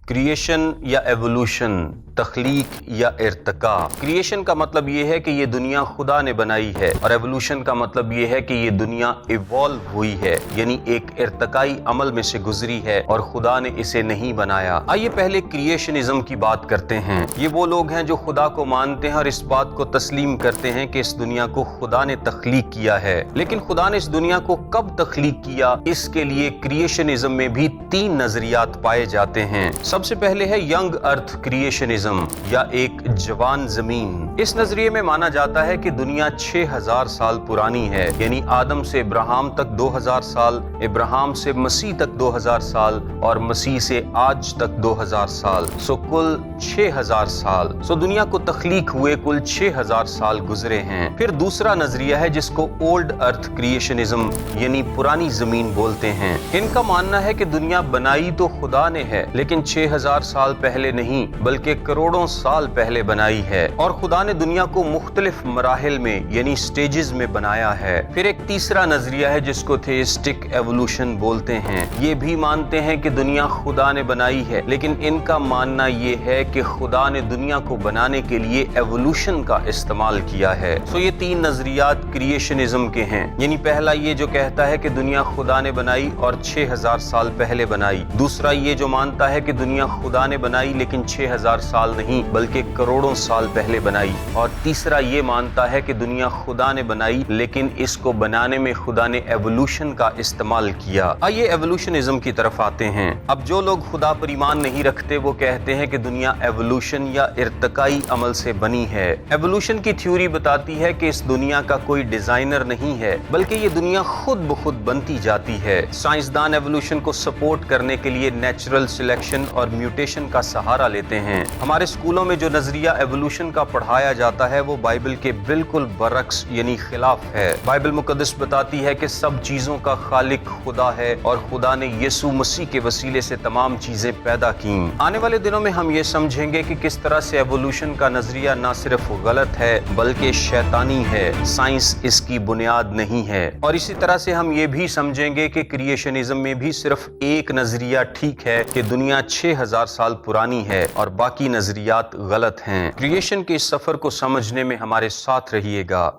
Creation या evolution, तख्लीक या Irtika. Creation का मतलब ये है कि ये दुनिया खुदा ने बनाई है और एवोल्यूशन का मतलब ये है कि ये दुनिया इवॉल्व हुई है, यानी एक इर्तिकाई अमल में से गुजरी है और खुदा ने इसे नहीं बनाया। आइए पहले क्रिएशनिज्म की बात करते हैं। ये वो लोग हैं जो खुदा को मानते हैं और इस बात को तस्लीम करते हैं कि इस दुनिया को खुदा ने तख्लीक किया है। लेकिन खुदा ने इस दुनिया को कब तख्लीक किया, इसके लिए क्रिएशनिज्म में भी 3 नजरियात पाए जाते हैं। सबसे पहले है यंग अर्थ क्रिएशनिज्म या एक जवान जमीन। इस नजरिए में माना जाता है कि दुनिया 6000 साल पुरानी है, यानी आदम से इब्राहिम तक 2000 साल, इब्राहिम से मसीह तक 2000 साल और मसीह से आज तक 2000 साल, सो कुल 6000 साल। सो दुनिया को तख्लीक हुए कुल 6000 साल गुजरे हैं। फिर दूसरा नजरिया है जिसको ओल्ड अर्थ क्रिएशनिज्म यानी पुरानी जमीन बोलते हैं। इनका मानना है कि दुनिया बनाई तो खुदा ने है, लेकिन 6000 साल पहले नहीं बल्कि करोड़ों साल पहले बनाई है और खुदा ने दुनिया को मुख्तलिफ मराहिल में यानी स्टेजेस में बनाया है। फिर एक तीसरा नजरिया है जिसको थेइस्टिक एवोल्यूशन बोलते हैं। ये भी मानते हैं कि दुनिया खुदा ने बनाई है, लेकिन इनका मानना ये है कि खुदा ने दुनिया को बनाने के लिए एवोल्यूशन का इस्तेमाल किया है। सो ये 3 नजरियात क्रिएशनिज्म के हैं। यानी पहला ये जो कहता है कि दुनिया खुदा ने बनाई और 6000 साल पहले बनाई। दूसरा ये जो मानता है कि दुनिया खुदा ने बनाई लेकिन 6000 साल नहीं बल्कि करोड़ों साल पहले बनाई। और तीसरा ये मानता है कि दुनिया खुदा ने बनाई लेकिन इसको बनाने में खुदा ने एवोल्यूशन का इस्तेमाल किया। आइए एवोल्यूशनिज्म की तरफ आते हैं। अब जो लोग खुदा पर ईमान नहीं रखते वो कहते हैं कि दुनिया एवोल्यूशन या इर्तिकाई अमल से बनी है। एवोल्यूशन की थ्योरी बताती है कि इस दुनिया का कोई डिजाइनर नहीं है बल्कि ये दुनिया खुद ब खुद बनती जाती है। साइंसदान एवोल्यूशन को सपोर्ट करने के लिए नेचुरल सिलेक्शन और म्यूटेशन का सहारा लेते हैं। हमारे स्कूलों में जो नजरिया एवोल्यूशन का पढ़ाया जाता है वो बाइबल के बिल्कुल बरक्स यानी खिलाफ है। बाइबल मुकद्दस बताती है कि सब चीजों का खालिक खुदा है और खुदा ने यीशु मसीह के वसीले से तमाम चीजें पैदा की। आने वाले दिनों में हम ये समझेंगे कि किस तरह से एवोल्यूशन का नजरिया न सिर्फ गलत है बल्कि शैतानी है। साइंस इसकी बुनियाद नहीं है। और इसी तरह से हम ये भी समझेंगे कि क्रिएशनिज्म में भी सिर्फ एक नजरिया ठीक है कि दुनिया 6000 साल पुरानी है और बाकी नजरियात गलत हैं। क्रिएशन के इस सफर को समझने में हमारे साथ रहिएगा।